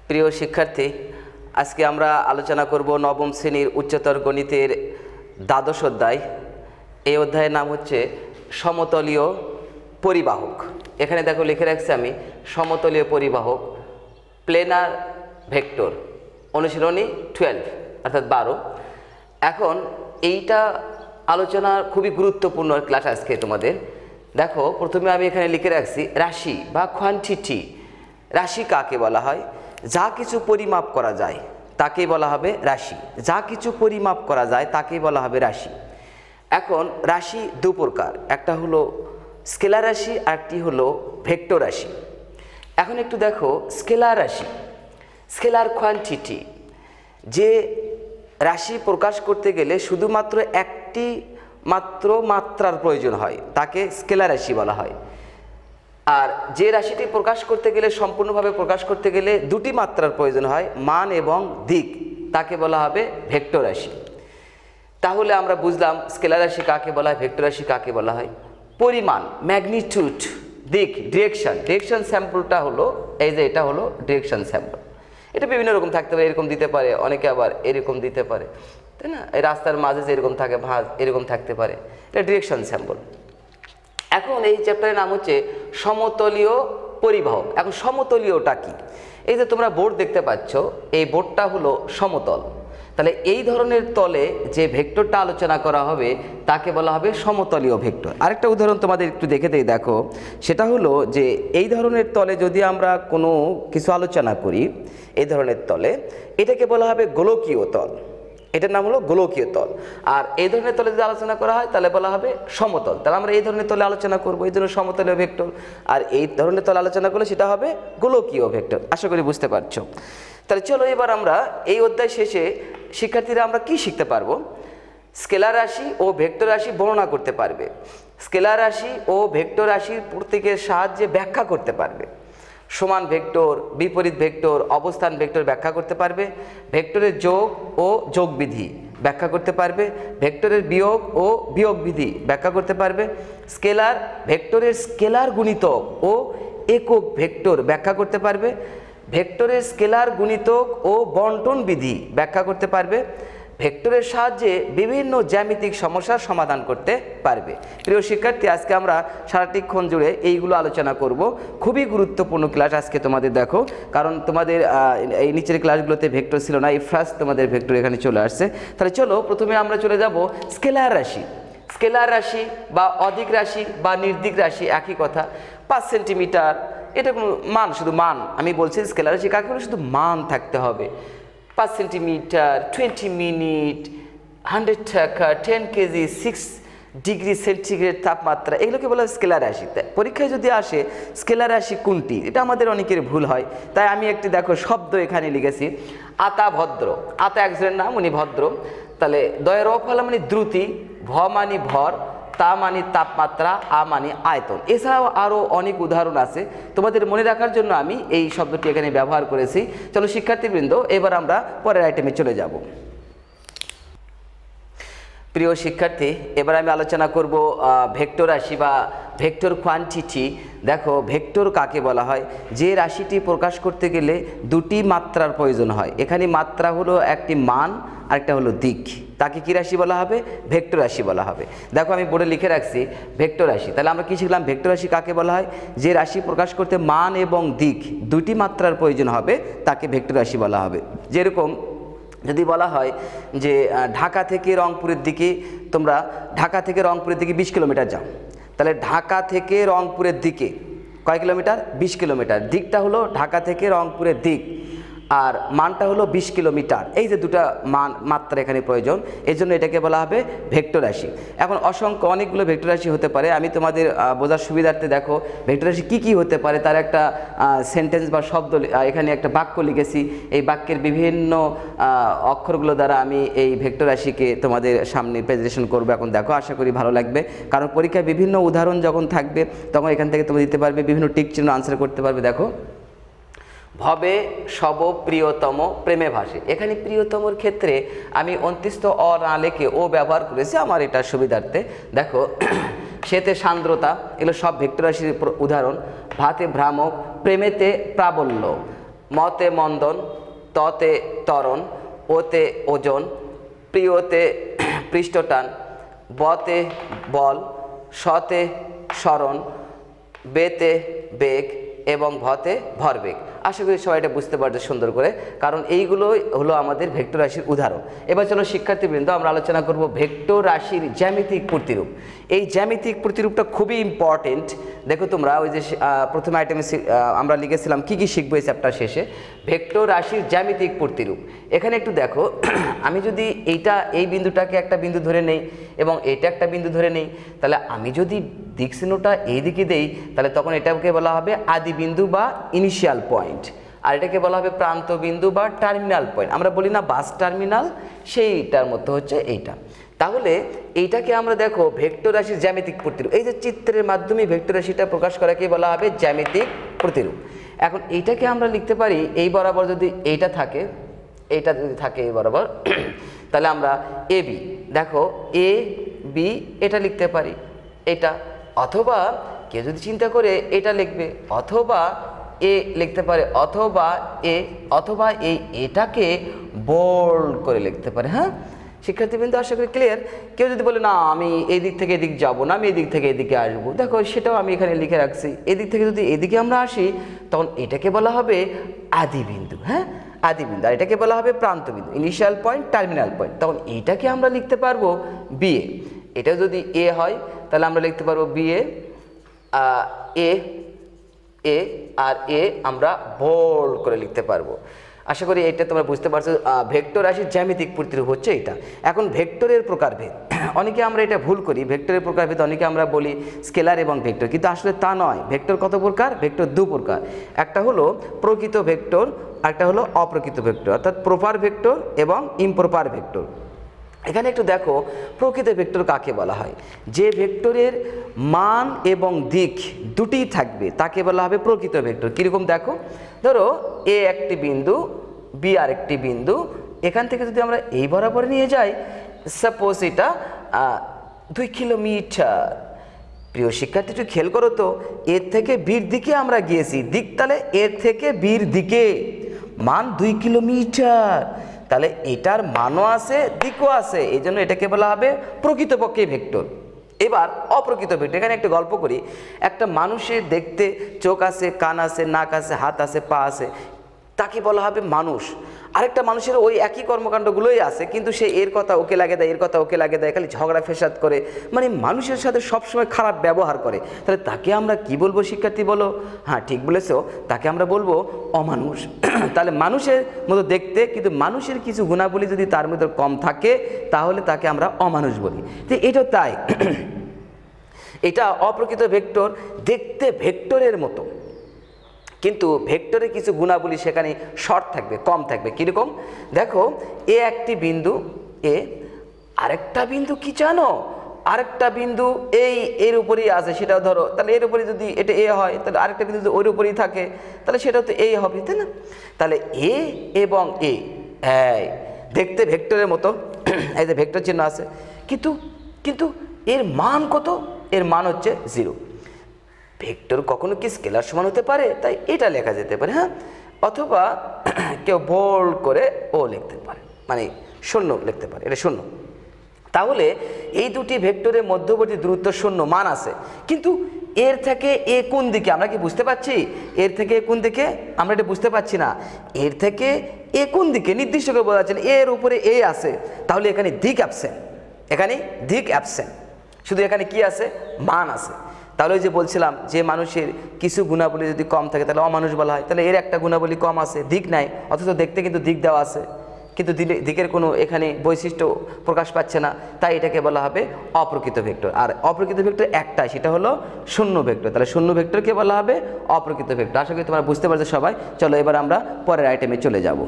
প্রিয় শিক্ষার্থী, আজকে আমরা আলোচনা করব নবম শ্রেণীর উচ্চতর গণিতের দ্বাদশ অধ্যায়। এই অধ্যায়ের নাম হচ্ছে সমতলীয় পরিবাহক। এখানে দেখো লিখে রাখছি আমি সমতলীয় পরিবাহক প্লেনার ভেক্টর, অনুশীলনী 12 অর্থাৎ 12। এখন এইটা আলোচনা খুবই গুরুত্বপূর্ণ ক্লাস আজকে তোমাদের। দেখো প্রথমে আমি এখানে লিখে রাখছি রাশি বা কোয়ান্টিটি। রাশি কাকে বলা হয়? যা কিছু পরিমাপ করা যায় তাকেই বলা হবে রাশি। যা কিছু পরিমাপ করা যায় তাকেই বলা হবে রাশি। এখন রাশি দু প্রকার, একটা হলো স্কেলার রাশি আর একটি হলো ভেক্টর রাশি। এখন একটু দেখো স্কেলার রাশি, স্কেলার কোয়ান্টিটি। যে রাশি প্রকাশ করতে গেলে শুধুমাত্র একটি মাত্র মাত্রার প্রয়োজন হয় তাকে স্কেলার রাশি বলা হয়। আর যে রাশিটি প্রকাশ করতে গেলে সম্পূর্ণভাবে প্রকাশ করতে গেলে দুটি মাত্রার প্রয়োজন হয়, মান এবং দিক, তাকে বলা হবে ভেক্টর রাশি। তাহলে আমরা বুঝলাম স্কেলার রাশি কাকে বলা হয়, ভেক্টর রাশি কাকে বলা হয়। পরিমাণ, ম্যাগনিটিউড, দিক, ডিরেকশন স্যাম্পলটা হলো এই যে এটা হলো ডিরেকশন স্যাম্পল। এটা বিভিন্ন রকম থাকতে পারে, এরকম দিতে পারে, অনেকে আবার এরকম দিতে পারে, তাই না? এই রাস্তার মাঝে যে এরকম থাকে ভাঁজ, এরকম থাকতে পারে, এটা ডিরেকশন স্যাম্পল। এখন এই চ্যাপ্টারের নাম হচ্ছে সমতলীয় পরিবাহক। এখন সমতলীয়টা কি? এই যে তোমরা বোর্ড দেখতে পাচ্ছ, এই বোর্ডটা হলো সমতল। তাহলে এই ধরনের তলে যে ভেক্টরটা আলোচনা করা হবে তাকে বলা হবে সমতলীয় ভেক্টর। আরেকটা উদাহরণ তোমাদের একটু দেখে দেই, দেখো সেটা হলো যে এই ধরনের তলে যদি আমরা কোনো কিছু আলোচনা করি, এই ধরনের তলে এটাকে বলা হবে গোলকীয় তল। এটার নাম হলো গোলকীয় তল। আর এই ধরনের তলে যদি আলোচনা করা হয় তাহলে বলা হবে সমতল। তাহলে আমরা এই ধরনের তলে আলোচনা করবো, এই জন্য সমতলীয় ভেক্টর। আর এই ধরনের তলে আলোচনা করলে সেটা হবে গোলকীয় ভেক্টর। আশা করি বুঝতে পারছো। তাহলে চলো এবার আমরা এই অধ্যায় শেষে শিক্ষার্থীরা আমরা কি শিখতে পারবো? স্কেলার রাশি ও ভেক্টর রাশি বর্ণনা করতে পারবে, স্কেলার রাশি ও ভেক্টর রাশির প্রতীকের সাহায্যে ব্যাখ্যা করতে পারবে, সমান ভেক্টর, বিপরীত ভেক্টর, অবস্থান ভেক্টর ব্যাখ্যা করতে পারবে, ভেক্টরের যোগ ও যোগ বিধি ব্যাখ্যা করতে পারবে, ভেক্টরের বিয়োগ ও বিয়োগ বিধি ব্যাখ্যা করতে পারবে, স্কেলার ভেক্টরের স্কেলার গুণিতক ও একক ভেক্টর ব্যাখ্যা করতে পারবে, ভেক্টরের স্কেলার গুণিতক ও বন্টন বিধি ব্যাখ্যা করতে পারবে, ভেক্টরের সাহায্যে বিভিন্ন জ্যামিতিক সমস্যার সমাধান করতে পারবে। প্রিয় শিক্ষার্থী, আজকে আমরা সারাটিক্ষণ জুড়ে এইগুলো আলোচনা করব। খুবই গুরুত্বপূর্ণ ক্লাস আজকে তোমাদের, দেখো, কারণ তোমাদের এই নিচের ক্লাসগুলোতে ভেক্টর ছিল না, এই ফার্স্ট তোমাদের ভেক্টর এখানে চলে আসছে। তাহলে চলো প্রথমে আমরা চলে যাব স্কেলার রাশি। স্কেলার রাশি বা অধিক রাশি বা নির্দিক রাশি একই কথা। 5 সেন্টিমিটার, এটা কোনো মান, শুধু মান। আমি বলছি স্কেলার রাশি কাকে বলে, শুধু মান থাকতে হবে। 5 সেন্টিমিটার, 20 মিনিট, 100 টাকা, 10 কেজি, 6 ডিগ্রি সেন্টিগ্রেড তাপমাত্রা, এগুলোকে বলা হয় স্কেলার রাশি। পরীক্ষায় যদি আসে স্কেলার রাশি কোনটি, এটা আমাদের অনেকের ভুল হয়। তাই আমি একটি দেখো শব্দ এখানে লিখেছি, আতা ভদ্র। আতা একজনের নাম, উনি ভদ্র। তাহলে দয়ের অফলা মানে দ্রুতি, ভ মানে ভর, তা মানে তাপমাত্রা, আ মানে আয়তন। এছাড়াও আরও অনেক উদাহরণ আছে, তোমাদের মনে রাখার জন্য আমি এই শব্দটি এখানে ব্যবহার করেছি। চলো শিক্ষার্থীবৃন্দ, এবার আমরা পরের আইটেমে চলে যাব। প্রিয় শিক্ষার্থী, এবার আমি আলোচনা করব ভেক্টর রাশি বা ভেক্টর কোয়ান্টিটি। দেখো ভেক্টর কাকে বলা হয়? যে রাশিটি প্রকাশ করতে গেলে দুটি মাত্রার প্রয়োজন হয়। এখানে মাত্রা হলো একটি মান আর একটা হলো দিক, তাকে কি রাশি বলা হবে? ভেক্টর রাশি বলা হবে। দেখো আমি বোর্ডে লিখে রাখছি ভেক্টর রাশি। তাহলে আমরা কি শিখলাম? ভেক্টর রাশি কাকে বলা হয়? যে রাশি প্রকাশ করতে মান এবং দিক দুটি মাত্রার প্রয়োজন হবে তাকে ভেক্টর রাশি বলা হবে। যেরকম যদি বলা হয় যে ঢাকা থেকে রংপুরের দিকে, তোমরা ঢাকা থেকে রংপুরের দিকে 20 কিলোমিটার যাও, তাহলে ঢাকা থেকে রংপুরের দিকে কয় কিলোমিটার? 20 কিলোমিটার। দিকটা হলো ঢাকা থেকে রংপুরের দিক, আর মানটা হলো 20 কিলোমিটার। এই যে দুটা মাত্রা এখানে প্রয়োজন, এই জন্য এটাকে বলা হবে ভেক্টর রাশি। এখন অসংখ্য অনেকগুলো ভেক্টর রাশি হতে পারে। আমি তোমাদের বোঝার সুবিধার্থে দেখো ভেক্টর রাশি কী কী হতে পারে তার একটা সেন্টেন্স বা শব্দ, এখানে একটা বাক্য লিখেছি। এই বাক্যের বিভিন্ন অক্ষরগুলো দ্বারা আমি এই ভেক্টর রাশিকে তোমাদের সামনে প্রেজেন্টেশন করবো। এখন দেখো, আশা করি ভালো লাগবে, কারণ পরীক্ষায় বিভিন্ন উদাহরণ যখন থাকবে তখন এখান থেকে তুমি দিতে পারবে, বিভিন্ন টিক চিহ্ন আনসার করতে পারবে। দেখো, ভবে সব প্রিয়তম প্রেমে ভাসে। এখানে প্রিয়তমর ক্ষেত্রে আমি 29 অ না লিখে ও ব্যবহার করেছি আমার এটা সুবিধার্থে। দেখো, সেতে সান্দ্রতা, এগুলো সব ভেক্টর রাশির উদাহরণ। ভাতে ভ্রামক, প্রেমেতে প্রাবল্য, মতে মন্দন, ততে ত্বরণ, ওতে ওজন, প্রিয়তে পৃষ্ঠটান, বতে বল, শতে স্মরণ, বেতে বেগ এবং ভতে ভরবেগ। আশা করি সবাই এটা বুঝতে পারছে সুন্দর করে, কারণ এইগুলোই হলো আমাদের ভেক্টর রাশির উদাহরণ। এবার চলো শিক্ষার্থীবৃন্দ, আমরা আলোচনা করব ভেক্টর রাশির জ্যামিতিক প্রতিরূপ। এই জ্যামিতিক প্রতিরূপটা খুবই ইম্পর্টেন্ট। দেখো তোমরা ওই যে প্রথম আইটেমে আমরা লিখেছিলাম কি কি শিখবো এই চ্যাপ্টার শেষে, ভেক্টর রাশির জ্যামিতিক প্রতিরূপ। এখানে একটু দেখো, আমি যদি এই বিন্দুটাকে একটা বিন্দু ধরে নেই এবং এটা একটা বিন্দু ধরে নেই, তাহলে আমি যদি দিক চিহ্নটা এই দিকে দেই, তাহলে তখন এটাকে বলা হবে আদি বিন্দু বা ইনিশিয়াল পয়েন্ট, আর এটাকে বলা হবে প্রান্ত বিন্দু বা টার্মিনাল পয়েন্ট। আমরা বলি না বাস টার্মিনাল, সেইটার মধ্যে হচ্ছে এইটা। তাহলে এইটাকে আমরা দেখো ভেক্টর রাশির জ্যামিতিক প্রতিরূপ, এই যে চিত্রের মাধ্যমে ভেক্টর রাশিটা প্রকাশ করাকে বলা হবে জ্যামিতিক প্রতিরূপ। এখন এইটাকে আমরা লিখতে পারি এই বরাবর, যদি এইটা থাকে, এইটা যদি থাকে এই বরাবর, তাহলে আমরা এ বি, দেখো এ বি এটা লিখতে পারি এটা, অথবা কেউ যদি চিন্তা করে এটা লিখবে, অথবা এ লিখতে পারে, অথবা এটাকে বোল্ড করে লিখতে পারে। হ্যাঁ শিক্ষার্থীবৃন্দ, আশা করি ক্লিয়ার। কেউ যদি বলে না আমি এই দিক থেকে এদিক যাবো না, আমি এদিক থেকে এদিকে আসবো, দেখো সেটাও আমি এখানে লিখে রাখছি। এদিক থেকে যদি এদিকে আমরা আসি, তখন এটাকে বলা হবে আদি বিন্দু। হ্যাঁ আদি বিন্দু, আর এটাকে বলা হবে প্রান্ত বিন্দু, ইনিশিয়াল পয়েন্ট, টার্মিনাল পয়েন্ট। তখন এইটাকে আমরা লিখতে পারবো বি এ। এটা যদি এ হয় তাহলে আমরা লিখতে পারবো বি এ, এ আর এ আমরা বোল্ড করে লিখতে পারবো। আশা করি এটা তোমরা বুঝতে পারছো। ভেক্টর রাশির জ্যামিতিক প্রতিরূপ হচ্ছে এটা। এখন ভেক্টরের প্রকারভেদ, অনেকে আমরা এটা ভুল করি, ভেক্টরের প্রকারভেদ অনেকে আমরা বলি স্কেলার এবং ভেক্টর, কিন্তু আসলে তা নয়। ভেক্টর কত প্রকার? ভেক্টর দু প্রকার, একটা হলো প্রকৃত ভেক্টর, একটা হলো অপ্রকৃত ভেক্টর, অর্থাৎ প্রপার ভেক্টর এবং ইমপ্রপার ভেক্টর। এখানে একটু দেখো প্রকৃত ভেক্টর কাকে বলা হয়। যে ভেক্টরের মান এবং দিক দুটি থাকবে তাকে বলা হবে প্রকৃত ভেক্টর। কীরকম দেখো, ধরো এ একটি বিন্দু, বি আর একটি বিন্দু, এখান থেকে যদি আমরা এই বরাবর নিয়ে যাই, সাপোজ এটা 2 কিলোমিটার। প্রিয় শিক্ষার্থী একটু খেয়াল করো তো, এর থেকে বির দিকে আমরা গিয়েছি, দিক তাহলে এর থেকে বির দিকে, মান 2 কিলোমিটার, তাহলে এটার মানও আছে দিকও আছে, এই জন্য এটাকে বলা হবে প্রকৃতপক্ষে ভেক্টর। এবার অপ্রকৃত ভেক্টর, এখানে একটা গল্প করি। একটা মানুষের দেখতে চোখ আছে, কান আছে, নাক আছে, হাত আছে, পা আছে, তাকে বলা হবে মানুষ। আরেকটা মানুষের ওই একই কর্মকাণ্ডগুলোই আছে, কিন্তু সে এর কথা ওকে লাগে দেয়, এর কথা ওকে লাগে দেয়, খালি ঝগড়া ফেসাদ করে, মানে মানুষের সাথে সবসময় খারাপ ব্যবহার করে। তাহলে তাকে আমরা কি বলবো শিক্ষার্থী বলো? হ্যাঁ ঠিক বলেছ, তাকে আমরা বলবো অমানুষ। তাহলে মানুষের মতো দেখতে, কিন্তু মানুষের কিছু গুণাবলী যদি তার মধ্যে কম থাকে, তাহলে তাকে আমরা অমানুষ বলি। তো এটা তাই, এটা অপ্রকৃত ভেক্টর, দেখতে ভেক্টরের মতো, কিন্তু ভেক্টরের কিছু গুণাবলী সেখানে শর্ট থাকবে, কম থাকবে। কীরকম দেখো, এ একটি বিন্দু, এ আরেকটা বিন্দু কি জানো, আরেকটা বিন্দু এর উপরেই আছে, সেটাও ধরো, তাহলে এর উপরে যদি এটা এ হয়, তাহলে আরেকটা বিন্দু যদি ওর উপরেই থাকে, তাহলে সেটাও তো এ হবে, তাই না? তাহলে এ এবং এ দেখতে ভেক্টরের মতো, এই যে ভেক্টর চিহ্ন আছে, কিন্তু এর মান কত? এর মান হচ্ছে 0। ভেক্টর কখনো কি স্কেলার সমান হতে পারে? তাই এটা লেখা যেতে পারে। হ্যাঁ, অথবা কেউ বোল্ড করে ও লিখতে পারে, মানে শূন্য লিখতে পারে, এটা শূন্য। তাহলে এই দুটি ভেক্টরের মধ্যবর্তী দূরত্ব শূন্য, মান আছে, কিন্তু এর থেকে এ কোন দিকে আমরা কি বুঝতে পারছি? এর থেকে এ কোন দিকে আমরা এটা বুঝতে পারছি না। এর থেকে এ কোন দিকে নির্দিষ্ট করে বোঝা যাচ্ছে না, এর উপরে এ আছে, তাহলে এখানে দিক অ্যাবসেন্ট, এখানে দিক অ্যাবসেন্ট, শুধু এখানে কি আছে? মান আছে। তাহলে ওই যে বলছিলাম, যে মানুষের কিছু গুণাবলী যদি কম থাকে তাহলে অমানুষ বলা হয়। তাহলে এর একটা গুণাবলী কম আছে, দিক নাই, অথচ দেখতে কিন্তু দিক দেওয়া আছে, কিন্তু দিকের কোনো এখানে বৈশিষ্ট্য প্রকাশ পাচ্ছে না, তাই এটাকে বলা হবে অপ্রকৃত ভেক্টর। আর অপ্রকৃত ভেক্টর একটাই, সেটা হলো শূন্য ভেক্টর। তাহলে শূন্য ভেক্টরকে বলা হবে অপ্রকৃত ভেক্টর। আশা করি তোমরা বুঝতে পারছো সবাই। চলো এবার আমরা পরের আইটেমে চলে যাব।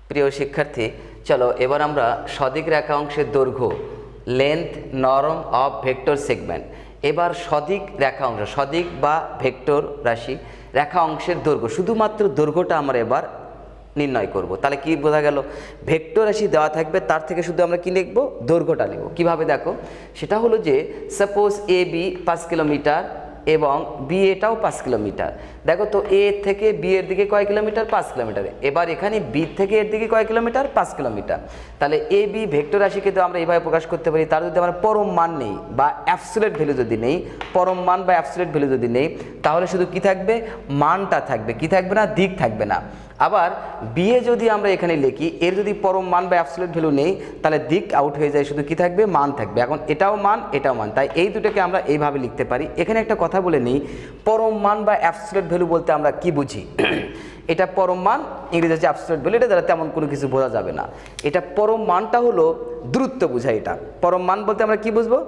প্রিয় শিক্ষার্থী, চলো এবার আমরা সদিক রেখা অংশের দৈর্ঘ্য, লেন্থ নরম অফ ভেক্টর সেগমেন্ট। এবার সদিক রেখা অংশ, সদিক বা ভেক্টর রাশি রেখা অংশের দৈর্ঘ্য, শুধুমাত্র দৈর্ঘ্যটা আমরা এবার নির্ণয় করব। তাহলে কি বোঝা গেল? ভেক্টর রাশি দেওয়া থাকবে, তার থেকে শুধু আমরা কি লিখবো? দৈর্ঘ্যটা লিখব। কীভাবে দেখো, সেটা হলো যে সাপোজ এ বি 5 কিলোমিটার, এবং বি এটাও 5 কিলোমিটার। দেখো তো এ থেকে বি এর দিকে কয় কিলোমিটার? 5 কিলোমিটার। এবার এখানে বি থেকে এর দিকে কয় কিলোমিটার? 5 কিলোমিটার। তাহলে এ বি ভেক্টর রাশিকে তো আমরা এইভাবে প্রকাশ করতে পারি, তার যদি আমরা পরম মান নেই বা অ্যাবসলিউট ভ্যালু যদি নেই, পরম মান বা অ্যাবসলিউট ভ্যালু যদি নেই, তাহলে শুধু কি থাকবে? মানটা থাকবে, কি থাকবে না? দিক থাকবে না। আবার বি এ যদি আমরা এখানে লিখি, এর যদি পরম মান বা অ্যাবসলিউট ভ্যালু নেই, তাহলে দিক আউট হয়ে যায়, শুধু কি থাকবে? মান থাকবে। এখন এটাও মান, এটাও মান, তাই এই দুটোকে আমরা এইভাবে লিখতে পারি। এখানে একটা কথা বলে নিই, পরম মান বা অ্যাবসলিউট ভ্যালু বলতে আমরা কি বুঝি? এটা পরম মান, ইংরেজি হচ্ছে অ্যাবসলিউট ভ্যালু, এটা দ্বারা তেমন কোনো কিছু বোঝা যাবে না। এটা পরম মানটা হলো দূরত্ব বোঝায়। এটা পরম মান বলতে আমরা কি বুঝবো?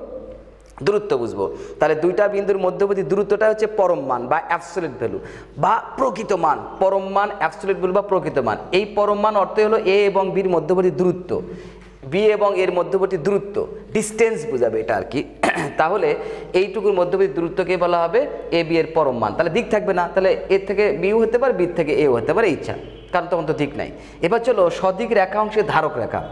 দূরত্ব বুঝবো। তাহলে দুইটা বিন্দুর মধ্যবর্তী দূরত্বটা হচ্ছে পরম মান বা অ্যাবসলিউট ভ্যালু বা প্রকৃত মান। পরম মান, অ্যাবসলিউট ভ্যালু বা প্রকৃত মান। এই পরম মান অর্থ হলো এ এবং বির মধ্যবর্তী দূরত্ব, বি এবং এর মধ্যবর্তী দূরত্ব, ডিস্টেন্স বোঝাবে এটা আর কি। তাহলে এইটুকুর মধ্যবর্তী দূরত্বকে বলা হবে এ বি এর পরম মান। তাহলে দিক থাকবে না, তাহলে এর থেকে বিও হতে পারে, বি থেকে এও হতে পারে, ইচ্ছা, কারণ তখন তো দিক নাই। এবার চলো সদিক রেখা অংশের ধারক রেখা।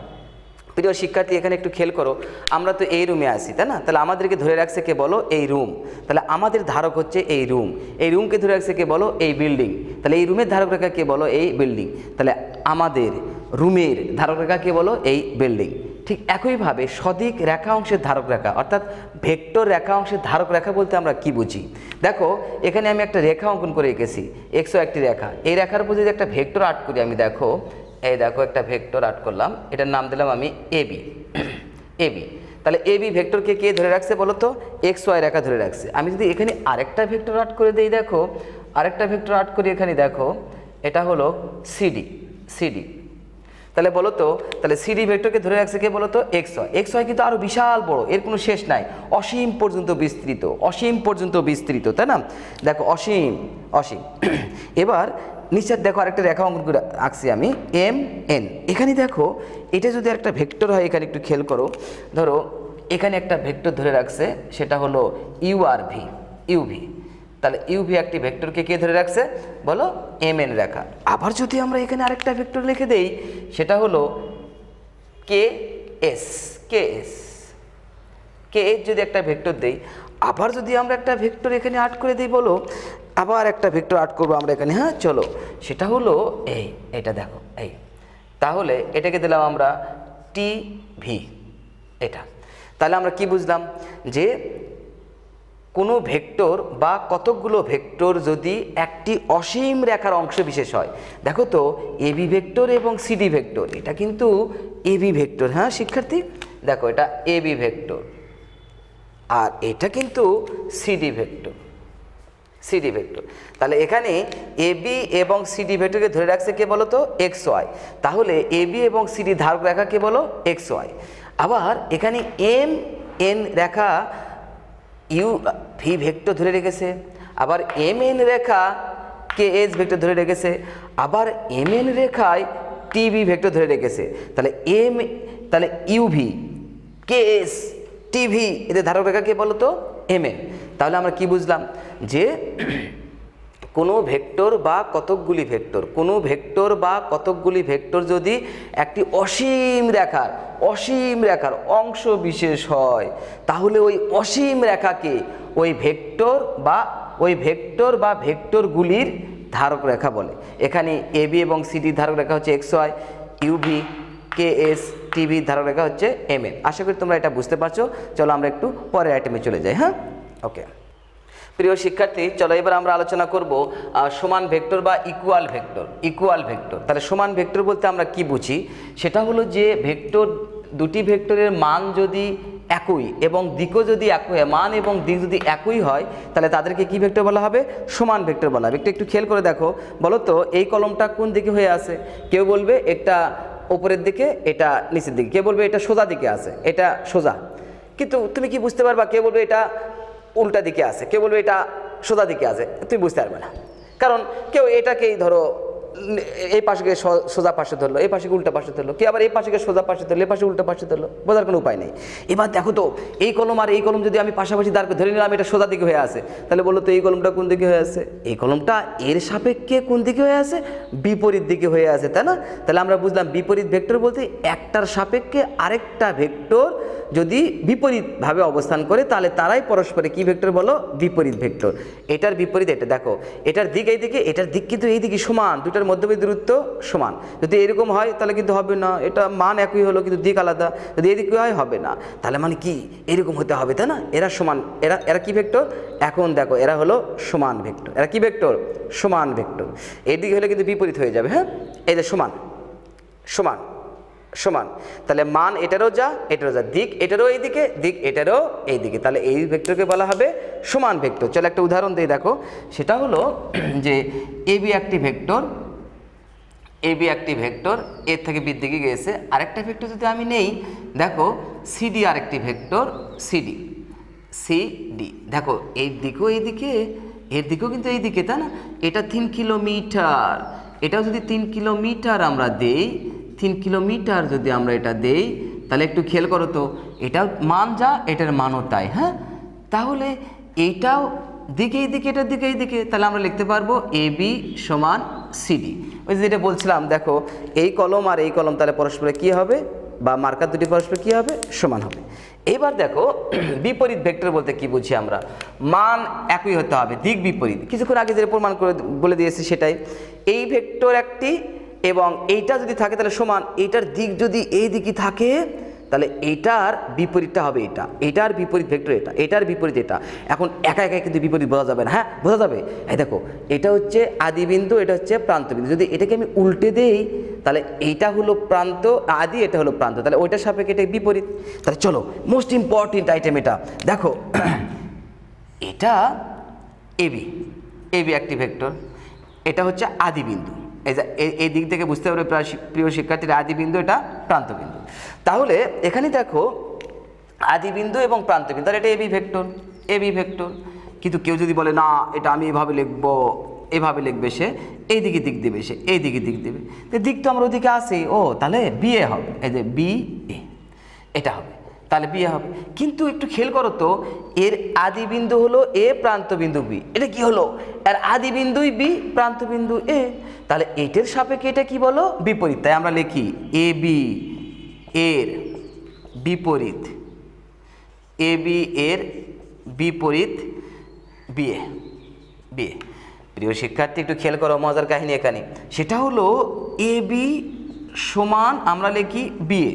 প্রিয় শিক্ষার্থী, এখানে একটু খেয়াল করো, আমরা তো এই রুমে আছি, তাই না? তাহলে আমাদেরকে ধরে রাখছে কে বলো? এই রুম। তাহলে আমাদের ধারক হচ্ছে এই রুম। এই রুমকে ধরে রাখছে কে বলো? এই বিল্ডিং। তাহলে এই রুমের ধারক রেখা কে বলো? এই বিল্ডিং। তাহলে আমাদের রুমের ধারক রেখা কে বলো? এই বিল্ডিং। ঠিক একইভাবে সদিক রেখা অংশের ধারক রেখা অর্থাৎ ভেক্টর রেখা অংশের ধারক রেখা বলতে আমরা কি বুঝি? দেখো এখানে আমি একটা রেখা অঙ্কন করে এঁকেছি, এক্সও একটি রেখা। এই রেখার উপর যদি একটা ভেক্টর আর্ট করি আমি, দেখো এই দেখো একটা ভেক্টর আর্ট করলাম, এটার নাম দিলাম আমি এবি। এবি, তাহলে এবি ভেক্টরকে কে ধরে রাখছে বলো তো? এক্স ওয়াই রেখা ধরে রাখছে। আমি যদি এখানে আরেকটা ভেক্টর আর্ট করে দেই, দেখো আরেকটা ভেক্টর আর্ট করি এখানে, দেখো এটা হলো সিডি। সিডি, তাহলে বলো তো, তাহলে সিডি ভেক্টরকে ধরে রাখছে কে বলো তো? X Y. এক্স ওয়াই কিন্তু আরও বিশাল বড়, এর কোনো শেষ নাই, অসীম পর্যন্ত বিস্তৃত, অসীম পর্যন্ত বিস্তৃত, তাই না? দেখো অসীম, অসীম। এবার নিচের দেখো আরেকটা রেখা অঙ্কন করে আঁকছি আমি, এম এন। এখানে দেখো এটা যদি একটা ভেক্টর হয়, এখানে একটু খেয়াল করো, ধরো এখানে একটা ভেক্টর ধরে রাখছে, সেটা হলো ইউ আর ভি, ইউভি। তাহলে ইউভি একটি ভেক্টরকে কে ধরে রাখছে বলো? এম এন রেখা। আবার যদি আমরা এখানে আরেকটা ভেক্টর লিখে দেই, সেটা হলো K S. K S, K S যদি একটা ভেক্টর দেই, আবার যদি আমরা একটা ভেক্টর এখানে আর্ট করে দিই, বলো আবার একটা ভেক্টর আর্ট করবো আমরা এখানে, হ্যাঁ চলো, সেটা হলো এই, এটা দেখো এই। তাহলে এটাকে দিলাম আমরা টি ভি, এটা। তাহলে আমরা কি বুঝলাম? যে কোনো ভেক্টর বা কতকগুলো ভেক্টর যদি একটি অসীম রেখার অংশ বিশেষ হয়, দেখো তো এবি ভেক্টর এবং সিডি ভেক্টর, এটা কিন্তু এবি ভেক্টর, হ্যাঁ শিক্ষার্থী দেখো এটা এবি ভেক্টর, আর এটা কিন্তু সিডি ভেক্টর, সিডি ভেক্টর। তাহলে এখানে এবি এবং সিডি ভেক্টরকে ধরে রাখছে কে বলো তো? X Y. তাহলে এবি এবং সিডি ধারক রেখা কে বলো? X Y. আবার এখানে এম এন রেখা ইউ ভি ভেক্টর ধরে রেখেছে, আবার এম এন রেখা কে এস ভেক্টর ধরে রেখেছে, আবার এম এন রেখায় টিভি ভেক্টর ধরে রেখেছে। তাহলে ইউভি কে এস টিভি এদের ধারক রেখা কে বলো তো? M N. তাহলে আমরা কি বুঝলাম? যে কোনো ভেক্টর বা কতকগুলি ভেক্টর, কোনো ভেক্টর বা কতকগুলি ভেক্টর যদি একটি অসীম রেখার অংশ বিশেষ হয়, তাহলে ওই অসীম রেখাকে ওই ভেক্টর বা ভেক্টরগুলির ধারক রেখা বলে। এখানে এবি এবং সিডি ধারক রেখা হচ্ছে X Y, U V K S T V ধারক রেখা হচ্ছে এম এন। আশা করি তোমরা এটা বুঝতে পারছো। চলো আমরা একটু পরের আইটেমে চলে যাই। হ্যাঁ, ওকে প্রিয় শিক্ষার্থী, চলো এবার আমরা আলোচনা করব সমান ভেক্টর বা ইকুয়াল ভেক্টর। ইকুয়াল ভেক্টর, তাহলে সমান ভেক্টর বলতে আমরা কি বুঝি? সেটা হলো যে ভেক্টর, দুটি ভেক্টরের মান যদি একই এবং দিকও যদি একই হয়, মান এবং দিক যদি একই হয়, তাহলে তাদেরকে কি ভেক্টর বলা হবে? সমান ভেক্টর বলা হবে। একটু খেয়াল করে দেখো, বলো তো এই কলমটা কোন দিকে হয়ে আছে? কেউ বলবে এটা উপরের দিকে, এটা নিচের দিকে, কেউ বলবে এটা সোজা দিকে আছে, এটা সোজা। কিন্তু তুমি কি বুঝতে পারবা? কেউ বলবে এটা উল্টা দিকে আছে, কেউ বলবে এটা সোজা দিকে আছে, তুমি বুঝতে পারবে না। কারণ কেউ এটাকেই ধরো এই পাশে সোজা পাশে ধরলো, এই পাশে উল্টা পাশে ধরলো, কি আবার এই পাশে সোজা পাশে ধরলো, এই পাশে উল্টা পাশে ধরলো, বোঝার কোনো উপায় নেই। এবার দেখো তো এই কলম আর এই কলম যদি আমি পাশাপাশি দাঁড় করে ধরে নিলাম এটা সোজা দিকে হয়ে আছে, তাহলে বললো তো এই কলমটা কোন দিকে হয়ে আছে? এই কলমটা এর সাপেক্ষে কোন দিকে হয়ে আছে? বিপরীত দিকে হয়ে আছে, তাই না? তাহলে আমরা বুঝলাম বিপরীত ভেক্টর বলতে একটার সাপেক্ষে আরেকটা ভেক্টর যদি বিপরীতভাবে অবস্থান করে তাহলে তারাই পরস্পরে কি ভেক্টর বলো? বিপরীত ভেক্টর। এটার বিপরীত এটা, দেখো এটার দিক এই দিকে, এটার দিক কিন্তু এই দিকে সমান, দুটার মধ্যবর্তী দূরত্ব সমান। যদি এরকম হয় তাহলে কিন্তু হবে না, এটা মান একই হলো কিন্তু দিক আলাদা, যদি এদিকে হয় হবে না। তাহলে মানে কি এরকম হতে হবে, তাই না? এরা সমান, এরা কি ভেক্টর? এখন দেখো এরা হলো সমান ভেক্টর। এরা কি ভেক্টর? সমান ভেক্টর। এদিকে হলে কিন্তু বিপরীত হয়ে যাবে। হ্যাঁ, এই যে সমান সমান সমান, তাহলে মান এটারও যা এটারও যা, দিক এটারও এইদিকে, দিক এটারও এইদিকে, তাহলে এই ভেক্টরকে বলা হবে সমান ভেক্টর। চলো একটা উদাহরণ দিই, দেখো সেটা হলো যে এবি একটি ভেক্টর, এবি একটি ভেক্টর এর থেকে বির দিকে গিয়েছে। আরেকটা ভেক্টর যদি আমি নেই, দেখো সিডি আরেকটি ভেক্টর, সিডি সিডি, দেখো এই দিকেও এইদিকে, এর দিকেও কিন্তু এইদিকে, তাই না? এটা 3 কিলোমিটার, এটাও যদি 3 কিলোমিটার আমরা দেই, 3 কিলোমিটার যদি আমরা এটা দেই, তাহলে একটু খেয়াল করো তো, এটাও মান যা এটার মানও তাই। হ্যাঁ, তাহলে এইটাও দিকে এইদিকে, এটার দিকে এইদিকে, তাহলে আমরা লিখতে পারবো এবি সমান সিডি। ওই যে যেটা বলছিলাম, দেখো এই কলম আর এই কলম তাহলে পরস্পরে কী হবে, বা মার্কার দুটি পরস্পর কী হবে? সমান হবে। এবার দেখো বিপরীত ভেক্টর বলতে কি বুঝি আমরা? মান একই হতে হবে, দিক বিপরীত। কিছুক্ষণ আগে যেটা প্রমাণ করে বলে দিয়েছি সেটাই। এই ভেক্টর একটি এবং এইটা যদি থাকে তাহলে সমান, এইটার দিক যদি এই দিকে থাকে তাহলে এইটার বিপরীতটা হবে এটা, এটার বিপরীত ভেক্টর এটা, এটার বিপরীত এটা। এখন একা একা কিন্তু বিপরীত বোঝা যাবে না। হ্যাঁ, বোঝা যাবে। এই দেখো এটা হচ্ছে আদি বিন্দু, এটা হচ্ছে প্রান্ত বিন্দু। যদি এটাকে আমি উল্টে দেই তাহলে এইটা হলো প্রান্ত আদি, এটা হলো প্রান্ত, তাহলে ওইটার সাপেক্ষে এটা বিপরীত। তাহলে চলো মোস্ট ইম্পর্টেন্ট আইটেম এটা দেখো, এটা এবি, এবি একটি ভেক্টর, এটা হচ্ছে আদি বিন্দু। এই দিক থেকে বুঝতে পারবে প্রিয় শিক্ষার্থীরা, আদি বিন্দু এটা প্রান্ত বিন্দু। তাহলে এখানে দেখো আদি বিন্দু এবং প্রান্ত বিন্দু, তাহলে এটা এবি ভেক্টর, এবি ভেক্টর। কিন্তু কেউ যদি বলে না এটা আমি এভাবে লিখবো, এভাবে লিখবে সে, এই দিকে দিক দেবে সে, এই দিকে দিক দেবে, তো দিক তো আমার ওদিকে আসে, ও তাহলে বিএ হবে, এই যে বি এ এটা হবে, তাহলে বিয়ে হবে। কিন্তু একটু খেয়াল করো তো, এর আদি বিন্দু হলো এ, প্রান্ত বিন্দু বি, এটা কি হলো? এর আদি বিন্দুই বি, প্রান্ত বিন্দু এ, তাহলে এটার সাপেক্ষে এটা কি বলো? বিপরীত। তাই আমরা লিখি এ বি এর বিপরীত, এ বি এর বিপরীত বিএ, বিএ। প্রিয় শিক্ষার্থী একটু খেয়াল করো, মজার কাহিনী এখানে, সেটা হলো এ বি সমান আমরা লিখি বিএ,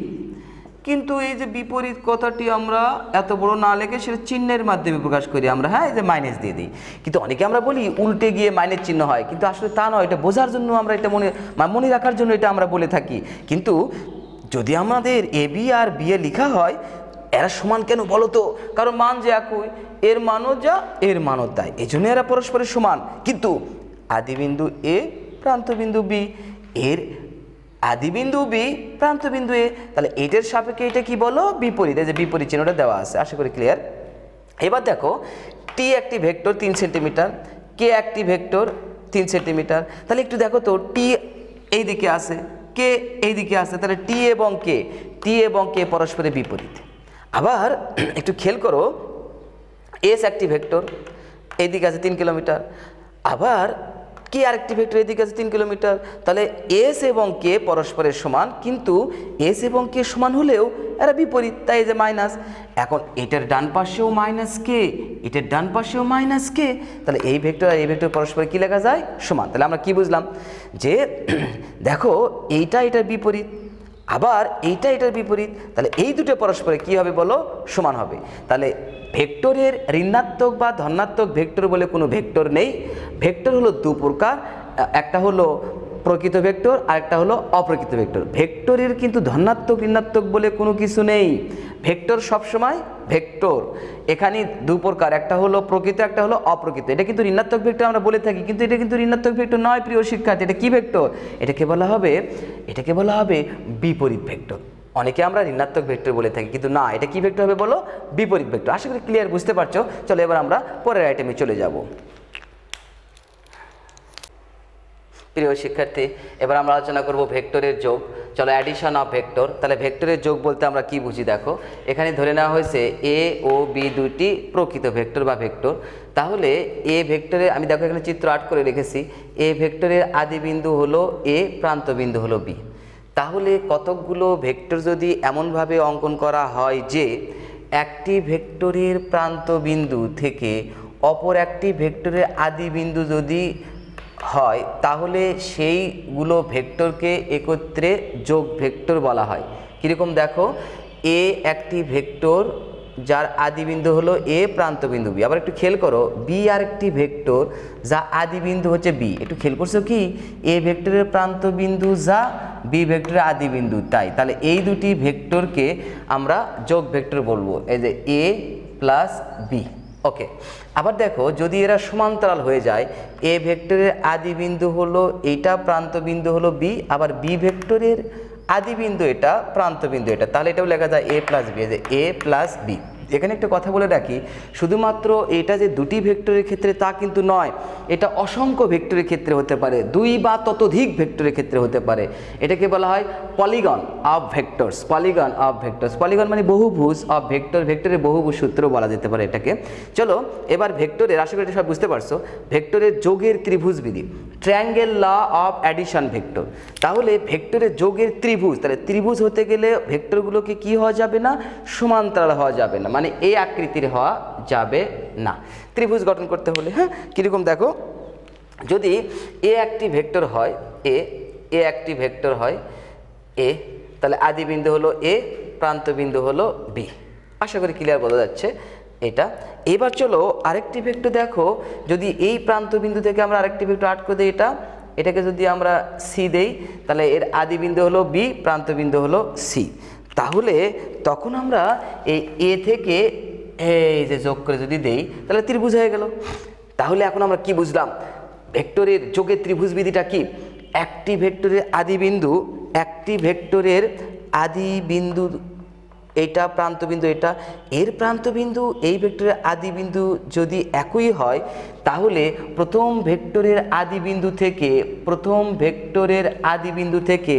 কিন্তু এই যে বিপরীত কথাটি আমরা এত বড় না লিখে সেটা চিহ্নের মাধ্যমে প্রকাশ করি আমরা। হ্যাঁ, এই যে মাইনাস দিয়ে দিই, কিন্তু অনেকে আমরা বলি উল্টে গিয়ে মাইনাস চিহ্ন হয়, কিন্তু আসলে তা নয়, এটা বোঝার জন্য আমরা এটা মনে রাখার জন্য এটা আমরা বলে থাকি। কিন্তু যদি আমাদের A B R B A লেখা হয়, এরা সমান কেন বলো তো? কারণ মান যে একই, এর মানও যা এর মানও তাই, এই জন্য এরা পরস্পরের সমান। কিন্তু আদিবিন্দু এ, প্রান্তবিন্দু বি, এর আদিবিন্দু বি, প্রান্তবিন্দু এ, তাহলে এটার সাপেক্ষে এটা কি বলো? বিপরীত। এই যে বিপরীত চিহ্নটা দেওয়া আছে, আশা করি ক্লিয়ার। এবার দেখো টি একটি ভেক্টর 3 সেন্টিমিটার, কে একটি ভেক্টর 3 সেন্টিমিটার, তাহলে একটু দেখো তো, টি এই দিকে আছে, কে এই দিকে আছে, তাহলে টি এবং কে, টি এবং কে পরস্পরের বিপরীত। আবার একটু খেয়াল করো, এস একটি ভেক্টর এইদিকে আছে 3 কিলোমিটার, আবার কে আরেকটি ভেক্টর এদিকে আছে 3 কিলোমিটার, তাহলে এস এবং কে পরস্পরের সমান, কিন্তু এস এবং কে সমান হলেও এরা বিপরীত, তাই যে মাইনাস। এখন এটার ডান পাশেও মাইনাস কে, এটার ডান পাশেও মাইনাস কে, তাহলে এই ভেক্টর আর এই ভেক্টর পরস্পর কি লেখা যায়? সমান। তাহলে আমরা কি বুঝলাম? যে দেখো এইটা এটার বিপরীত, আবার এইটা এটার বিপরীত, তাহলে এই দুটো পরস্পরে কি হবে বলো? সমান হবে। তাহলে ভেক্টরের ঋণাত্মক বা ধনাত্মক ভেক্টর বলে কোনো ভেক্টর নেই। ভেক্টর হলো দু প্রকার, একটা হলো প্রকৃত ভেক্টর আর একটা হলো অপ্রকৃত ভেক্টর। ভেক্টরের কিন্তু ধনাত্মক ঋণাত্মক বলে কোনো কিছু নেই। ভেক্টর সবসময় ভেক্টর। এখানে দু প্রকার, একটা হলো প্রকৃত, একটা হলো অপ্রকৃত। এটা কিন্তু ঋণাত্মক ভেক্টর আমরা বলে থাকি, কিন্তু এটা কিন্তু ঋণাত্মক ভেক্টর নয় প্রিয় শিক্ষার্থী। এটা কি ভেক্টর? এটাকে বলা হবে বিপরীত ভেক্টর। অনেকে আমরা ঋণাত্মক ভেক্টর বলে থাকি, কিন্তু না, এটা কি ভেক্টর হবে বলো? বিপরীত ভেক্টর। আশা করি ক্লিয়ার, বুঝতে পারছো। চলো এবার আমরা পরের আইটেমে চলে যাব। প্রিয় শিক্ষার্থী, এবার আমরা আলোচনা করব ভেক্টরের যোগ। চলো, অ্যাডিশন অফ ভেক্টর। তাহলে ভেক্টরের যোগ বলতে আমরা কি বুঝি দেখো, এখানে ধরে নেওয়া হয়েছে এ ও বি দুটি প্রকৃত ভেক্টর বা ভেক্টর। তাহলে এ ভেক্টরে আমি দেখো এখানে চিত্র 8 করে রেখেছি। এ ভেক্টরের আদি বিন্দু হলো এ, প্রান্ত বিন্দু হলো বি। তাহলে কতকগুলো ভেক্টর যদি এমনভাবে অঙ্কন করা হয় যে একটি ভেক্টরের প্রান্ত বিন্দু থেকে অপর একটি ভেক্টরের আদি বিন্দু যদি হয়, তাহলে সেইগুলো ভেক্টরকে একত্রে যোগ ভেক্টর বলা হয়। কীরকম দেখো, এ একটি ভেক্টর যার আদি বিন্দু হলো এ, প্রান্ত বিন্দু বি। আবার একটু খেয়াল করো, বি আর একটি ভেক্টর যা আদি বিন্দু হচ্ছে বি। একটু খেয়াল করছো কি, এ ভেক্টরের প্রান্ত বিন্দু যা, বি ভেক্টরের আদি বিন্দু তাই। তাহলে এই দুটি ভেক্টরকে আমরা যোগ ভেক্টর বলবো, এই যে এ প্লাস বি। ওকে, আবার দেখো যদি এরা সমান্তরাল হয়ে যায়, এ ভেক্টরের আদি বিন্দু হলো এইটা, প্রান্ত বিন্দু হলো বি, আবার বি ভেক্টরের আদি বিন্দু এটা, প্রান্ত বিন্দু এটা, তাহলে এটাও লেখা যায় এ প্লাস বি, যে এ প্লাস বি। এখানে একটা কথা বলে রাখি, শুধুমাত্র এটা যে দুটি ভেক্টরের ক্ষেত্রে তা কিন্তু নয়, এটা অসংখ্য ভেক্টরের ক্ষেত্রে হতে পারে, দুই বা ততোধিক ভেক্টরের ক্ষেত্রে হতে পারে। এটাকে বলা হয় polygon of vectors. Polygon of vectors, polygon মানে বহুভুজ অফ ভেক্টর, ভেক্টরের বহুভুজ সূত্র বলা যেতে পারে এটাকে। চলো এবার ভেক্টরের, আশা করি এটা সব বুঝতে পারছো, ভেক্টরের যোগের ত্রিভুজ বিধি, triangle law of addition vector. তাহলে ভেক্টরের যোগের ত্রিভুজ, তাহলে ত্রিভুজ হতে গেলে ভেক্টরগুলোকে কি হওয়া যাবে না, সমান্তরাল হওয়া যাবে না, মানে এই আকৃতির হওয়া যাবে না ত্রিভুজ গঠন করতে হলে। হ্যাঁ, কীরকম দেখো, যদি এ একটি ভেক্টর হয়, এ একটি ভেক্টর হয় এ, তাহলে আদি বিন্দু হলো এ, প্রান্ত বিন্দু হলো বি। আশা করি ক্লিয়ার বোঝা যাচ্ছে এটা। এবার চলো আরেকটি ভেক্টর দেখো, যদি এই প্রান্ত বিন্দু থেকে আমরা আরেকটি ভেক্টর আট করে দিই, এটাকে যদি আমরা সি দেই, তাহলে এর আদি বিন্দু হলো বি, প্রান্ত বিন্দু হলো সি। তাহলে তখন আমরা এই এ থেকে এই যে যোগ করে যদি দেই, তাহলে ত্রিভুজ হয়ে গেল। তাহলে এখন আমরা কি বুঝলাম, ভেক্টরের যোগের ত্রিভুজ বিধিটা কি, একটি ভেক্টরের আদি বিন্দু, একটি ভেক্টরের আদি বিন্দু এইটা, প্রান্ত বিন্দু এটা, এর প্রান্ত বিন্দু এই ভেক্টরের আদি বিন্দু যদি একই হয়, তাহলে প্রথম ভেক্টরের আদি বিন্দু থেকে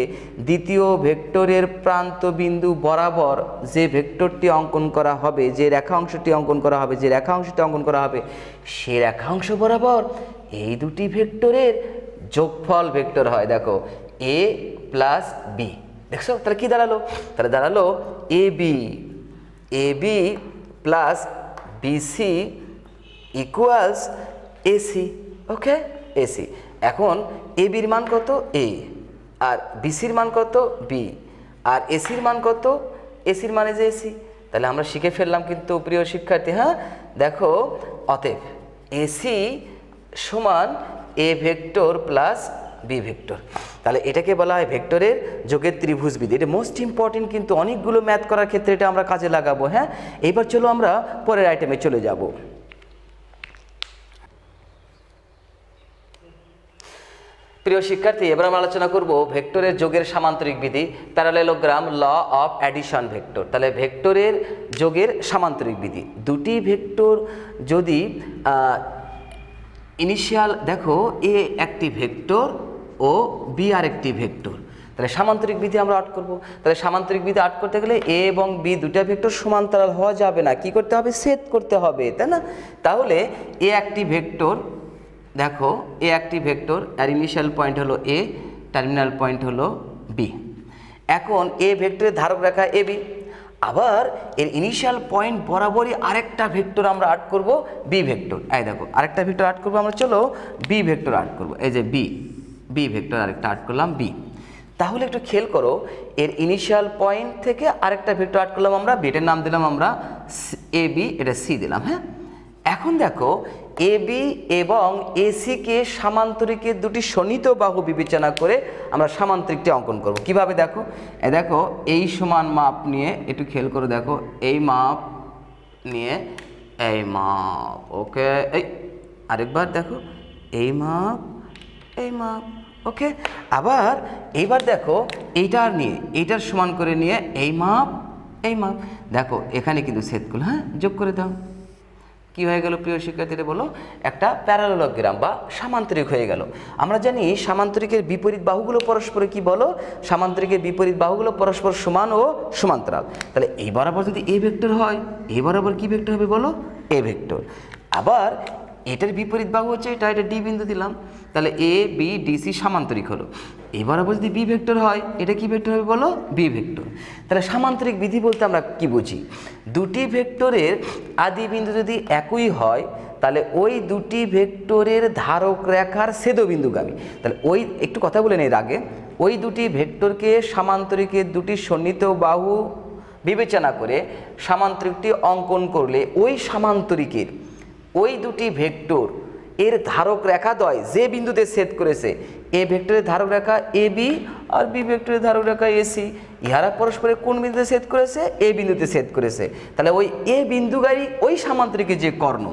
দ্বিতীয় ভেক্টরের প্রান্ত বিন্দু বরাবর যে ভেক্টরটি অঙ্কন করা হবে, যে রেখা অংশটি অঙ্কন করা হবে, সে রেখাংশ বরাবর এই দুটি ভেক্টরের যোগফল ভেক্টর হয়। দেখো এ প্লাস বি, দেখছো তাহলে কি দাঁড়ালো, তাহলে দাঁড়ালো A B plus BC equals AC. Okay, AC. এখন এ বির মান কত, এ, আর বিসির মান কত, বি, আর এসির মান কত, এসির মানে যে এসি। তাহলে আমরা শিখে ফেললাম কিন্তু প্রিয় শিক্ষার্থী। হ্যাঁ, দেখো অতএব এসি সমান A vector plus B vector. তাহলে এটাকে বলা হয় ভেক্টরের যোগের ত্রিভুজ বিধি। এটা মোস্ট ইম্পর্টেন্ট, কিন্তু অনেকগুলো ম্যাথ করার ক্ষেত্রে এটা আমরা কাজে লাগাবো। হ্যাঁ, এইবার চলো আমরা পরের আইটেমে চলে যাব। প্রিয় শিক্ষার্থী, এবার আমরা আলোচনা করব ভেক্টরের যোগের সামান্তরিক বিধি, parallelogram law of addition vector. তাহলে ভেক্টরের যোগের সামান্তরিক বিধি, দুটি ভেক্টর যদি ইনিশিয়াল, দেখো এ একটি ভেক্টর ও বি আর একটি ভেক্টর, তাহলে সামান্তরিক বিধি আমরা আট করব। তাহলে সামান্তরিক বিধি আট করতে গেলে এ এবং বি দুটা ভেক্টর সমান্তরাল হওয়া যাবে না, কি করতে হবে, ছেদ করতে হবে, তাই না? তাহলে এ একটি ভেক্টর, দেখো এ একটি ভেক্টর, আর ইনিশিয়াল পয়েন্ট হলো এ, টার্মিনাল পয়েন্ট হলো বি। এখন এ ভেক্টরের ধারক রেখা এ বি, আবার এর ইনিশিয়াল পয়েন্ট বরাবরই আরেকটা ভেক্টর আমরা আট করব, বি ভেক্টর। এই দেখো আরেকটা ভেক্টর আট করবো আমরা, চলো বি ভেক্টর আট করব, এই যে বি ভেক্টর আরেকটা আট করলাম বি। তাহলে একটু খেয়াল করো, এর ইনিশিয়াল পয়েন্ট থেকে আরেকটা ভেক্টর আট করলাম আমরা, বিটার নাম দিলাম আমরা এ বি, এটা সি দিলাম। হ্যাঁ, এখন দেখো এ বি এবং এসিকে সামান্তরিকের দুটি শোণিত বাহু বিবেচনা করে আমরা সামান্তরিকটি অঙ্কন করব। কিভাবে দেখো, দেখো এই সমান মাপ নিয়ে একটু খেয়াল করে দেখো, এই মাপ নিয়ে এই মাপ, ওকে, এই আরেকবার দেখো এই মাপ এই মাপ, ওকে। আবার এইবার দেখো এইটার নিয়ে এইটার সমান করে নিয়ে এই মাপ এই মাপ, দেখো এখানে কিন্তু ছেদ করলো, হ্যাঁ যোগ করে দাও, কি হয়ে গেল প্রিয় শিক্ষার্থীরা বলো, একটা প্যারালোগ্রাম বা সামান্তরিক হয়ে গেল। আমরা জানি সামান্তরিকের বিপরীত বাহুগুলো পরস্পর কি বলো, সামান্তরিকের বিপরীত বাহুগুলো পরস্পর সমান ও সমান্তরাল। তাহলে এই বরাবর যদি এ ভেক্টর হয়, এই বরাবর কি ভেক্টর হবে বলো, এ ভেক্টর। আবার এটার বিপরীত বাহু হচ্ছে এটা, এটা ডি বিন্দু দিলাম, তাহলে এ বি ডি সি সামান্তরিক হলো। এই বরাবর যদি বি ভেক্টর হয়, এটা কি ভেক্টর হবে বলো, বি ভেক্টর। তাহলে সামান্তরিক বিধি বলতে আমরা কি বুঝি, দুটি ভেক্টরের আদি বিন্দু যদি একই হয় তাহলে ওই দুটি ভেক্টরের ধারক রেখার ছেদবিন্দুগামী। তাহলে ওই একটু কথা বলে নেই এর আগে, ওই দুটি ভেক্টরকে সামান্তরিকের দুটি সন্নিহিত বাহু বিবেচনা করে সামান্তরিকটি অঙ্কন করলে ওই সামান্তরিকের ওই দুটি ভেক্টর এর ধারক রেখাদ্বয় যে বিন্দুতে ছেদ করেছে, এ ভেক্টরের ধারক রেখা এ বি আর বি ভেক্টরের ধারক রেখা এ সি, ইহারা পরস্পরের কোন বিন্দুতে ছেদ করেছে, এ বিন্দুতে ছেদ করেছে। তাহলে ওই এ বিন্দুগামী ওই সামান্তরিকের যে কর্ণ,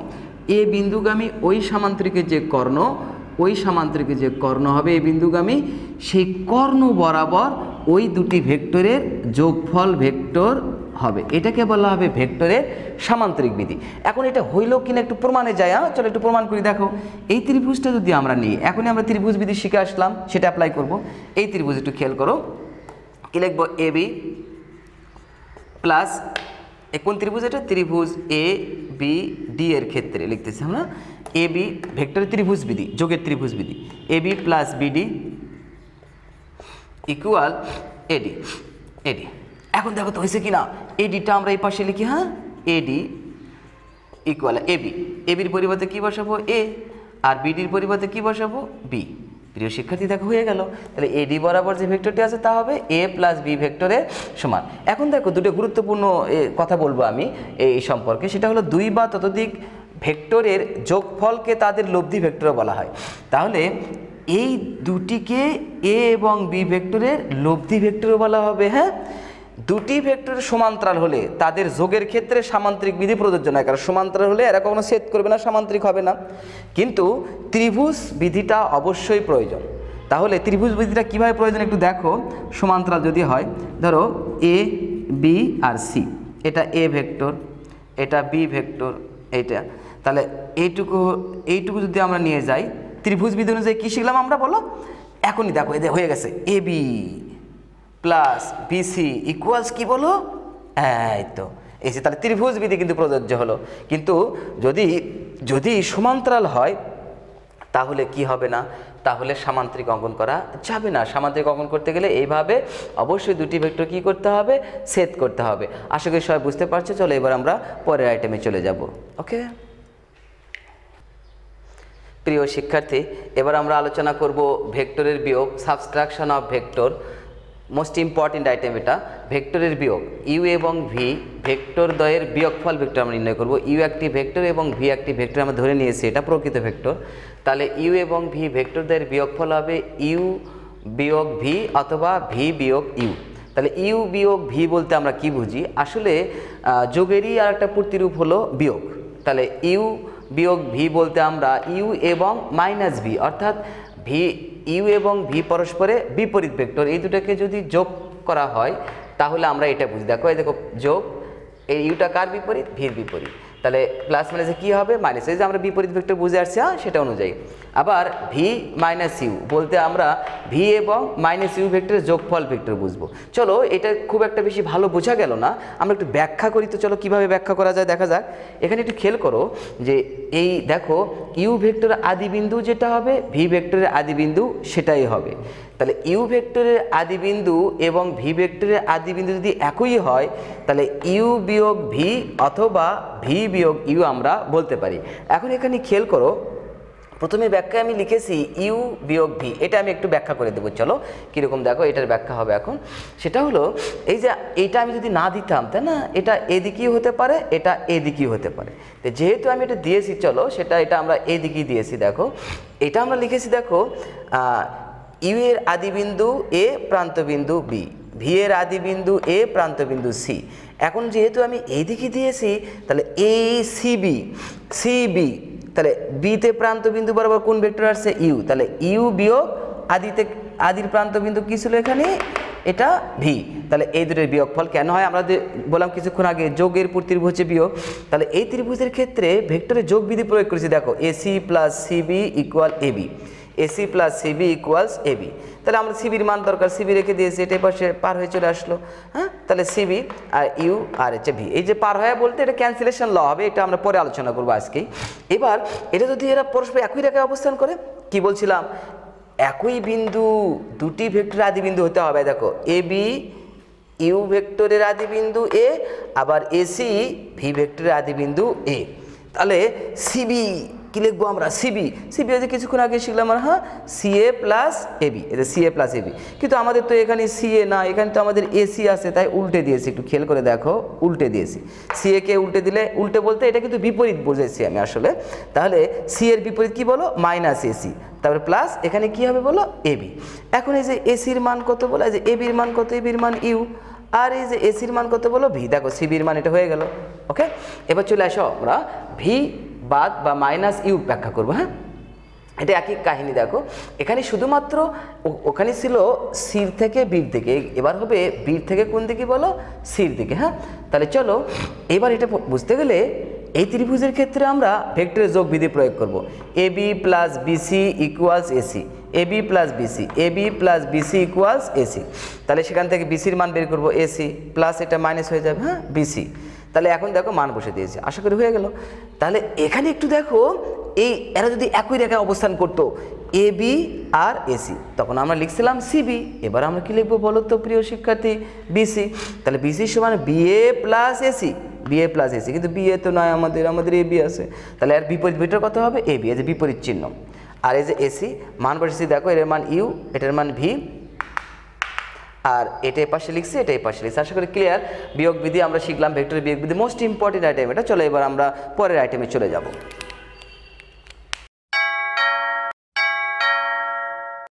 এ বিন্দুগামী ওই সামান্তরিকের যে কর্ণ, ওই সামান্তরিকের যে কর্ণ হবে এ বিন্দুগামী, সেই কর্ণ বরাবর ওই দুটি ভেক্টরের যোগফল ভেক্টর হবে। এটাকে বলা হবে ভেক্টরের সামান্তরিক বিধি। এখন এটা হইল কিনা একটু প্রমাণে যায়, চলো একটু প্রমাণ করি। দেখো এই ত্রিভুজটা যদি আমরা নিই, এখনই আমরা ত্রিভুজ বিধি শিখে আসলাম, সেটা অ্যাপ্লাই করব। এই ত্রিভুজ একটু খেয়াল করো, কি লিখবো, এ বি প্লাস কোন ত্রিভুজ, এটা ত্রিভুজ এ বি ডি এর ক্ষেত্রে লিখতেছি আমরা এ বি ভেক্টরের ত্রিভুজ বিধি, যোগের ত্রিভুজ বিধি, এ বি প্লাস বিডি ইকুয়াল এডি। এডি এখন দেখো তো হয়েছে কিনা, এডিটা আমরা এই পাশে লিখি, হ্যাঁ, এডি ইকুয়াল এবি, এবির পরিবর্তে কি বসাবো এ, আর বিডির পরিবর্তে কি বসাবো বি। প্রিয় শিক্ষার্থী দেখো হয়ে গেল। তাহলে এডি বরাবর যে ভেক্টরটি আছে তা হবে এ প্লাস বি ভেক্টরের সমান। এখন দেখো দুটো গুরুত্বপূর্ণ কথা বলবো আমি এই সম্পর্কে, সেটা হলো দুই বা ততোধিক ভেক্টরের যোগফলকে তাদের লব্ধি ভেক্টর বলা হয়। তাহলে এই দুটিকে এ এবং বি ভেক্টরের লব্ধি ভেক্টর বলা হবে। হ্যাঁ, দুটি ভেক্টর সমান্তরাল হলে তাদের যোগের ক্ষেত্রে সামান্তরিক বিধি প্রযোজ্য নয়, কারণ সমান্তরাল হলে এরা কখনো ছেদ করবে না, সামান্তরিক হবে না। কিন্তু ত্রিভুজ বিধিটা অবশ্যই প্রয়োজন। তাহলে ত্রিভুজ বিধিটা কীভাবে প্রয়োজন একটু দেখো। সমান্তরাল যদি হয়, ধরো এ বি আর সি, এটা এ ভেক্টর, এটা বি ভেক্টর, এইটা, তাহলে এইটুকু যদি আমরা নিয়ে যাই ত্রিভুজ বিধি অনুযায়ী কী শিখলাম আমরা বলো, এখনই দেখো এদের হয়ে গেছে এ বি প্লাস বিসি ইকুয়ালস কি বলো, এই তো এই যে, তাহলে ত্রিভুজ বিধি কিন্তু প্রযোজ্য হলো। কিন্তু যদি সমান্তরাল হয় তাহলে কি হবে না, তাহলে সামান্তরিক অঙ্কন করা যাবে না। সামান্তরিক অঙ্কন করতে গেলে এইভাবে অবশ্যই দুটি ভেক্টর কি করতে হবে, ছেদ করতে হবে। আশা করি সবাই বুঝতে পারছে। চলো এবার আমরা পরের আইটেমে চলে যাব। ওকে প্রিয় শিক্ষার্থী, এবার আমরা আলোচনা করব ভেক্টরের বিয়োগ, subtraction of vector. Most important item এটা, ভেক্টরের বিয়োগ। ইউ এবং ভি ভেক্টর দ্বয়ের বিয়োগফল ভেক্টর আমরা নির্ণয় করব। ইউ একটি ভেক্টর এবং ভি একটি ভেক্টর আমরা ধরে নিয়েছি এটা প্রকৃত ভেক্টর। তাহলে ইউ এবং ভি ভেক্টর দ্বয়ের বিয়োগফল হবে ইউ বিয়োগ ভি অথবা ভি বিয়োগ ইউ। তাহলে ইউ বিয়োগ ভি বলতে আমরা কি বুঝি, আসলে যোগেরই আর একটা প্রতিরূপ হলো বিয়োগ। তাহলে ইউ বিয়োগ ভি বলতে আমরা ইউ এবং মাইনাস ভি, অর্থাৎ ভি ইউ এবং ভি পরস্পরে বিপরীত ভেক্টর, এই দুটোকে যদি যোগ করা হয় তাহলে আমরা এটা বুঝি। দেখো এই দেখো যোগ, এই ইউটা কার বিপরীত, ভির বিপরীত, তাহলে প্লাস মাইনাসে কী হবে মাইনাস, এই যে আমরা বিপরীত ভেক্টর বুঝে আসছি সেটা অনুযায়ী। আবার ভি মাইনাস ইউ বলতে আমরা ভি এবং মাইনাস ইউ ভেক্টরের যোগফল ভেক্টর বুঝবো। চলো এটা খুব একটা বেশি ভালো বোঝা গেল না, আমরা একটু ব্যাখ্যা করি। তো চলো কীভাবে ব্যাখ্যা করা যায় দেখা যাক। এখানে একটু খেয়াল করো যে এই দেখো ইউ ভেক্টরের আদিবিন্দু যেটা হবে ভি ভেক্টরের আদিবিন্দু সেটাই হবে। তাহলে ইউ ভেক্টরের আদিবিন্দু এবং ভি ভেক্টরের আদিবিন্দু যদি একই হয় তাহলে ইউ বিয়োগ ভি অথবা ভি বিয়োগ ইউ আমরা বলতে পারি। এখন এখানে খেয়াল করো, প্রথমে ব্যাখ্যায় আমি লিখেছি ইউ বিয়োগ ভি, এটা আমি একটু ব্যাখ্যা করে দেবো। চলো কীরকম দেখো, এটার ব্যাখ্যা হবে এখন। সেটা হলো এই যে এইটা আমি যদি না দিতাম, তাই না, এটা এদিকেই হতে পারে, এটা এদিকেই হতে পারে। তো যেহেতু আমি এটা দিয়েছি, চলো এটা আমরা এদিকেই দিয়েছি। দেখো এটা আমরা লিখেছি, দেখো ইউ এর আদিবিন্দু এ প্রান্তবিন্দু বি, ভি এর আদিবিন্দু এ প্রান্তবিন্দু সি। এখন যেহেতু আমি এইদিকে দিয়েছি তাহলে এ সিবি, সিবি, তাহলে বিতে প্রান্তবিন্দু বরাবর কোন ভেক্টর আসছে ইউ, তাহলে ইউ বিয়োগ আদির প্রান্তবিন্দু কী ছিল এখানে এটা ভি। তাহলে এই দুটোর বিয়োগফল কেন হয় আমরা বললাম কিছুক্ষণ আগে, যোগের পর ত্রিভুজ হচ্ছে বিয়োগ। তাহলে এই ত্রিভুজের ক্ষেত্রে ভেক্টরের যোগ বিধি প্রয়োগ করেছি। দেখো A C plus C B equal A B, A C plus C B equals A B. তাহলে আমরা সিবির মান দরকার, সিবি রেখে দিয়েছি, এটা পাশে পার হয়ে চলে আসলো। হ্যাঁ, তাহলে সিবি আর ইউ আর হচ্ছে ভি। এই যে পার হয়ে বলতে এটা ক্যান্সেলেশন ল হবে, এটা আমরা পরে আলোচনা করবো আজকেই। এবার এটা যদি এরা পরস্পর একই রেখায় অবস্থান করে, কি বলছিলাম, একই বিন্দু, দুটি ভেক্টরের আদি বিন্দু হতে হবে। দেখো এ বি ইউ ভেক্টরের আদি বিন্দু এ, আবার এসি ভি ভেক্টরের আদি বিন্দু এ। তাহলে সিবি কি লিখবো আমরা, সিবি, সিবি হচ্ছে কিছুক্ষণ আগে শিখলাম আমরা, হ্যাঁ, সিএ প্লাস এবি, এটা সিএ প্লাস এবি। কিন্তু আমাদের তো এখানে সিএ না, এখানে তো আমাদের এসি আছে, তাই উল্টে দিয়েছি। একটু খেয়াল করে দেখো, উল্টে দিয়েছি। সিএ কে উল্টে দিলে, উল্টে বলতে এটা কিন্তু বিপরীত বুঝেছি আমি আসলে। তাহলে সি এর বিপরীত কি বলো, মাইনাস এসি, তারপরে প্লাস এখানে কি হবে বলো, এবি। এখন এই যে এসির মান কত বলো, এই যে এবির মান কত, এবির মান ইউ, আর এই যে এসির মান কত বলো, ভি। দেখো সিবির মান এটা হয়ে গেল। ওকে, এবার চলে আসো আমরা ভি বাদ বা মাইনাস ইউ ব্যাখ্যা করবো। হ্যাঁ, এটা একই কাহিনী। দেখো এখানে শুধুমাত্র ওখানে ছিল সির থেকে বির দিকে, এবার হবে বির থেকে কোন দিকে বলো, সির দিকে। হ্যাঁ, তাহলে চলো এবার এটা বুঝতে গেলে এই ত্রিভুজের ক্ষেত্রে আমরা ভেক্টরের যোগ বিধি প্রয়োগ করব। A B plus BC equals AC, A B plus BC, A B plus BC equals AC. তাহলে সেখান থেকে বিসির মান বের করবো, এসি প্লাস এটা মাইনাস হয়ে যাবে, হ্যাঁ, বিসি। তাহলে এখন দেখো মান বসে দিয়েছি, আশা করি হয়ে গেল। তাহলে এখানে একটু দেখো, এই এরা যদি একই রেখায় অবস্থান করতো, এ বি আর এসি, তখন আমরা লিখছিলাম সিবি। এবার আমরা কি লিখবো বলো তো প্রিয় শিক্ষার্থী, বিসি। তাহলে বিসি সমান BA plus AC, BA plus AC, কিন্তু বিএ তো নয় আমাদের, আমাদের এ বি আছে। তাহলে এর বিপরীত ভেক্টর কত হবে, এ বি, এই যে বিপরীত চিহ্ন। আর এই যে এসি মান বসেছি, দেখো এর মান ইউ, এটার মান ভি, আর এটা এই পাশে লিখছি, এটা এই পাশে লিখছি। আশা করি ক্লিয়ার। বিয়োগ বিধি আমরা শিখলাম, ভেক্টরের বিয়োগ বিধি মোস্ট ইম্পর্টেন্ট আইটেম এটা। চলো এবার আমরা পরের আইটেমে চলে যাব।